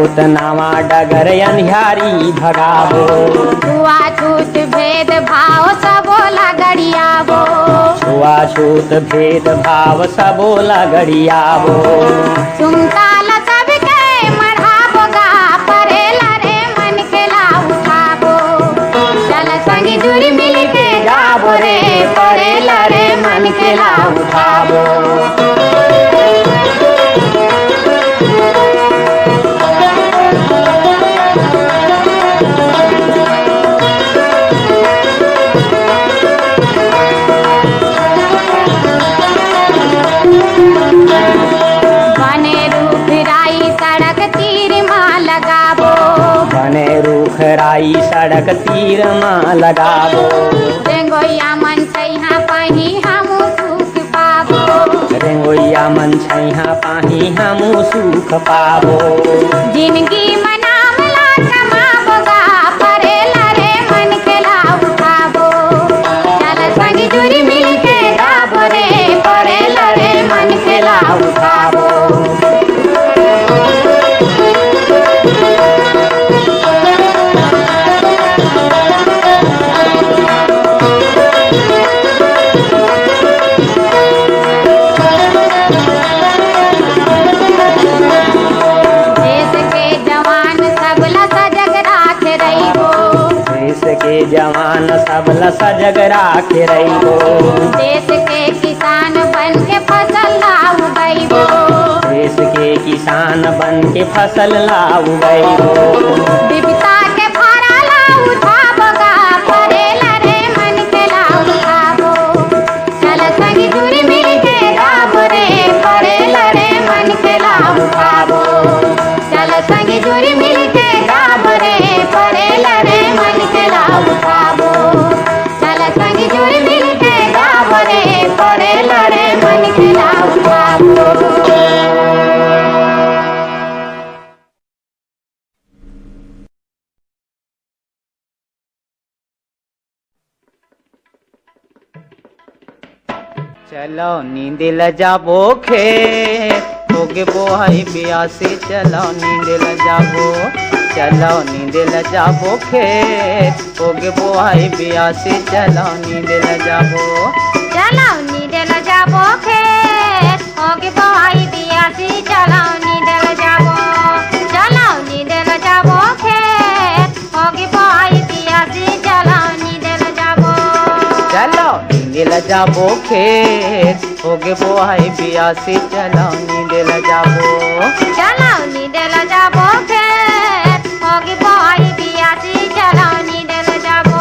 छूत नावा डगर अन्हारी भगावो। छुआछूत भेद भाव सबोला गड़ियावो। छुआछूत भेद भाव सबोला गड़ियावो। सुमताल सबके मढ़ावो गा परेला रे मन के ला उठावो। चल संगी जुरी मिल के गावो रे परेला रे मन के ला उठावो। बने रूखराई सड़क तीर माँ लगावो। रेंगोइया मन छैहा पाही हमू सुख पावो। रेंगोइया मन छैहा पाही हमू सुख पावो। जिंदगी मनाम ला कमावो गा परेला रे मन के ला उठावो। चल संगी जुरी मिल के गावो रे परेला रे मन के ला उठावो। के जवान सबला सजग राखे रहिबो। देश के किसान बन के फसल लाऊ गईबो। देश के किसान बन के फसल लाऊ गईबो। विविधता के फारा लाऊ उठावो गा परेला रे मन के लाऊ उठावो। चल संगी जुरी मिल के गावो रे परेला रे मन के लाऊ उठावो। चल संगी जुरी मिल के गावो रे परेला रे मन के लाऊ उठावो। चल संगी जुरी मिल के गावो रे परेला रे मन के लाऊ उठावो। चलो नींद ल जाबो खेत होगे बोहाई बियासी। चलो नींद ल जाबो। चलो नींद ल जाबो खेत होगे बोहाई बियासी। चलो नींद ल जाबो। चलो नींद ल जाबो खेत होगे बोहाई बियासी। चलो नींद ल जाबो। चलो नींद ल जाबो खेत होगे बोहाई बियासी। चलो नींद ल जाबो। चलो नींद ल जाबो खेत होगे बोहाई बियासी। चलो नींद ल जाबो। चलो नींद ल जाबो खेत होगे बोहाई बियासी। चलो नींद ल जाबो।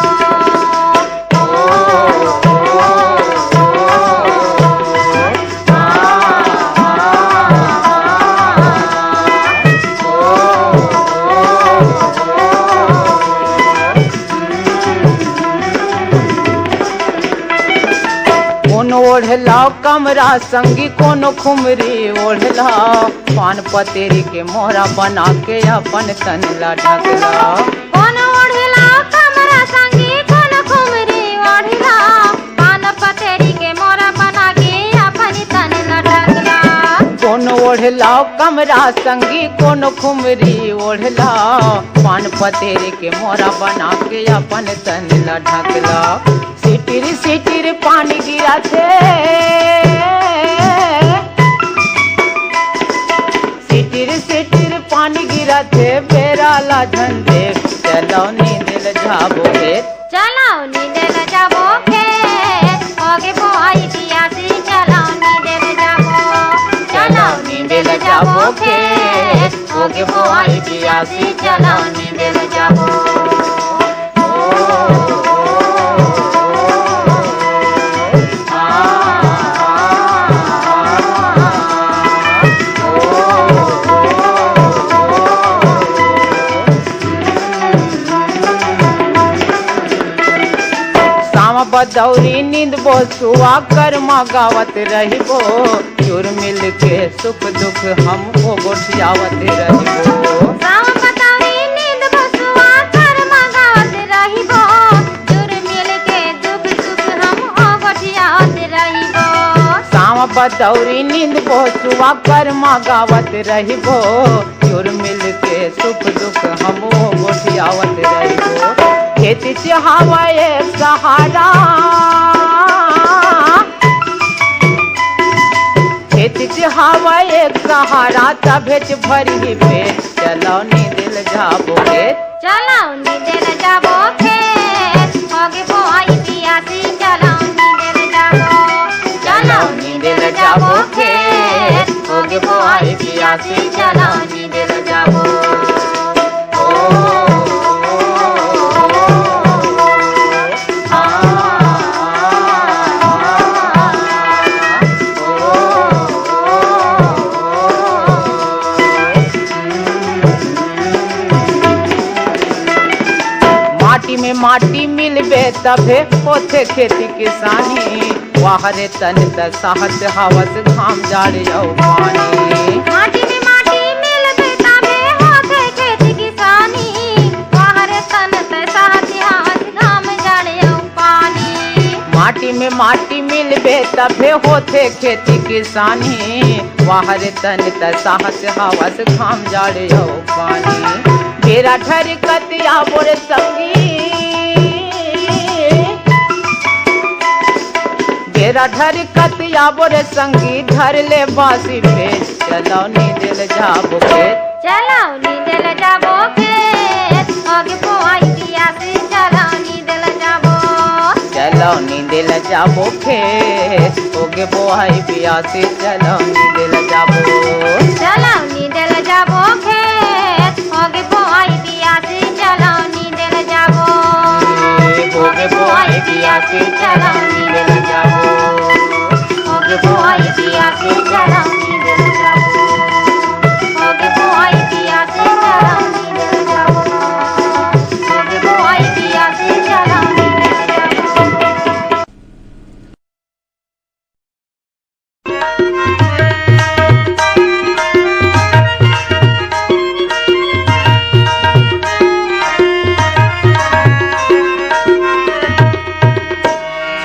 ओढ़लाओ कमरा संगी कोनो खुमरी ओढ़लाओ। पान पतेरी के मोहरा बना के अपन तनला ढकलाओ। कोनो ओढ़लाओ कमरा संगी कोनो खुमरी ओढ़लाओ। पान पतेरी के मोहरा बना के अपन तनला ढकलाओ। कोनो ओढ़लाओ कमरा संगी कोनो खुमरी ओढ़लाओ। पान पतेरी के मोहरा बना के अपन तनला ढकलाओ। सिटिर सिटिर पानी गिरा थे। सिटिर सिटिर पानी गिरा थे बेरा ला झंडे। चलो नींद ल जाबो खेत। चलो नींद ल जाबो खेत होगे बोहाई बियासी। चलो नींद ल जाबो। चलो नींद ल जाबो खेत होगे बोहाई बियासी। चलो नींद ल जाबो। बदौरी नींद बोसुआ कर्मा गावत रहिबो। चुर मिल के सुख दुख हम ओ गोठियावत रहिबो। साम बदौरी नींद बोसुआ कर्मा गावत रहिबो। चुर मिल के दुख सुख हम ओ गोठियावत रहिबो। साम बदौरी नींद बोसुआ कर्मा गावत रहिबो। जुर मिल के सुख दुख हमो गोठियावत रहिबो। खेत चाहवा एक सहारा, खेत चाहवा एक सहारा, तभेच भरी पेट चलो नी दिल जाबो खेत। चलो नी दिल जाबो खेत, होगे बोआई बियासी चलो नी दिल जाबो। चलो नी दिल जाबो खेत, होगे बोआई बियासी चलो नी दिल जाबो। माटी में माटी मिलबे तभे होते खेती किसानी, वाहरे तन तक साहस हवस घाम जाड़े और पानी। माटी में माटी मिलबे तभे होते खेती किसानी, वाहरे तन तक साहस हवस घाम जाड़े और पानी। माटी में माटी मिलबे तभे होते खेती किसानी, वाहरे तन तक साहस हवस घाम जाड़े और पानी। बेरा ठर कतिया बोरे संगी, बेरा ठर कतिया बोरे संगी, धर ले बासी पेट चलो नी दिल जाबो खेत। चलो नी दिल जाबो खेत, होगे बोआई बियासी चलो नी दिल जाबो। चलो नी दिल जाबो खेत, होगे बोआई बियासी चलो नी दिल जाबो। चलो नी दिल जाबो खेत, होगे बोआई बियासी चलो नी दिल जाबो। होगे बोआई बियासी चलो नी दिल जाबो। होगे बोआई बियासी चलो नी दिल जाबो। होगे बोआई बियासी चलो नी दिल जाबो। होगे बोआई बियासी चलो नी दिल जाबो।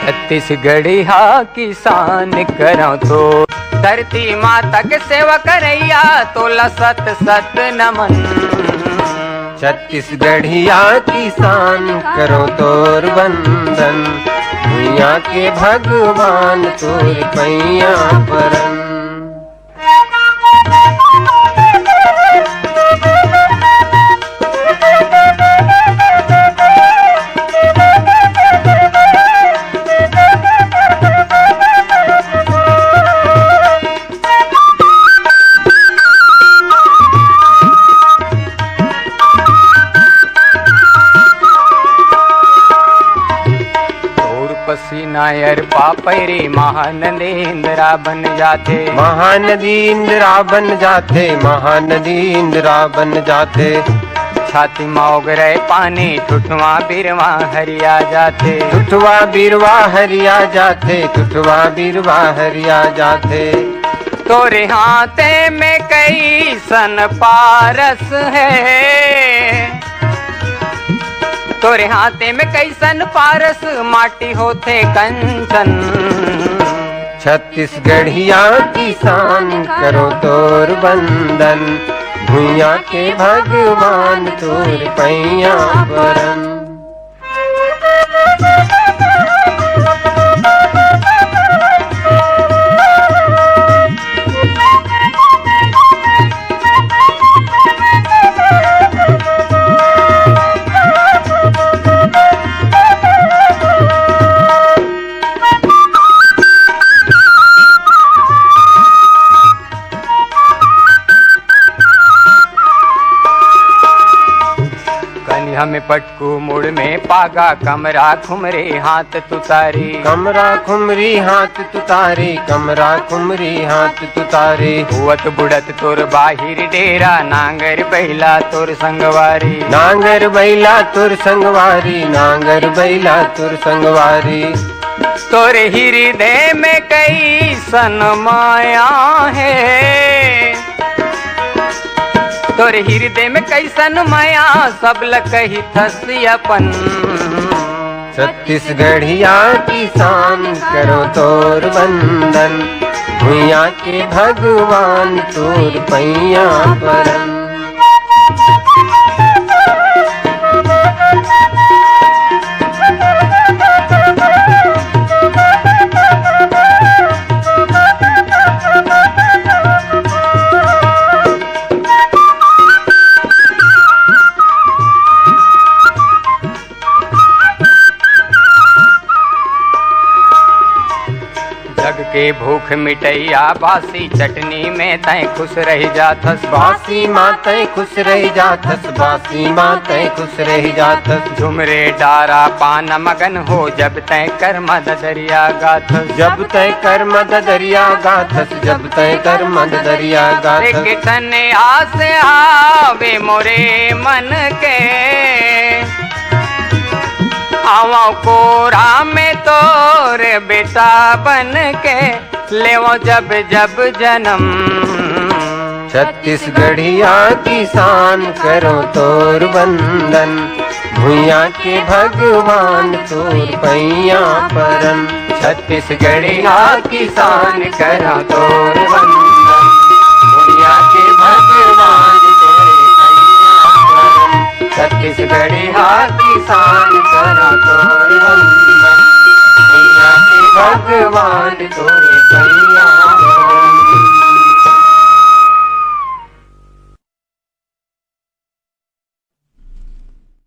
छत्तीसगढ़िया किसान करो तो, धरती माता के सेवा करैया तोला सत सत नमन। छत्तीसगढ़िया किसान करो तोर वंदन, दुनिया के भगवान तोर पैया परन। नायर पापरी महानदी इंदिरा बन जाते, महानदी इंदिरा बन जाते, महानदी इंदिरा बन जाते। छाती मौग रहे पानी ठुठवा बिरवा हरिया जाते, ठुठवा बिरवा हरिया जाते, ठुठवा बिरवा हरिया जाते। तोरे हाथे में कई सन पारस है, तोरे हाथे में कैसन पारस माटी होते कंचन। छत्तीसगढ़िया किसान करो तोर वंदन, भुइया के भगवान तोर पैया परन। हमें पटकू मुड़ में पागा कमरा खुमरे हाथ तुतारी, कमरा खुमरी हाथ तुतारी, कमरा खुमरी हाथ तुतारी। हुअत बुढ़त तोर बाहिर डेरा नांगर बैला तोर संगवारी, नांगर बैला तोर संगवारी, नांगर बैला तोर संगवारी। तोरे हृदय में कई सन माया है, तोरे हृदय में कैसन माया सब लकही थसियापन। छत्तीसगढ़िया किसान करो तोर वंदन, भुइया के भगवान तोर पैया परन। भूख मिटैया बासी चटनी में तय खुश रह जाथस। बासी मातै खुश रह जाथस, बासी मातै खुश रह जाथस। झुमरे डारा पान मगन हो जब तय कर्म दरिया गाथस। जब तय कर्म दरिया गाथस, जब तय कर्म दरिया गाथस। कितन आस आवे मोरे मन के, आवा कोरा में तोरे बेटा बन के, लेवो जब जब जन्म। छत्तीसगढ़िया किसान करो तोर वंदन, भुइया के भगवान तोर पैया परन। छत्तीसगढ़िया किसान करो तोर वंदन, भुइया के भगवान तोरे पैया परन। छत्तीसगढ़िया किसान करो तोर वंदन, भुइया के भगवान तोरे पैया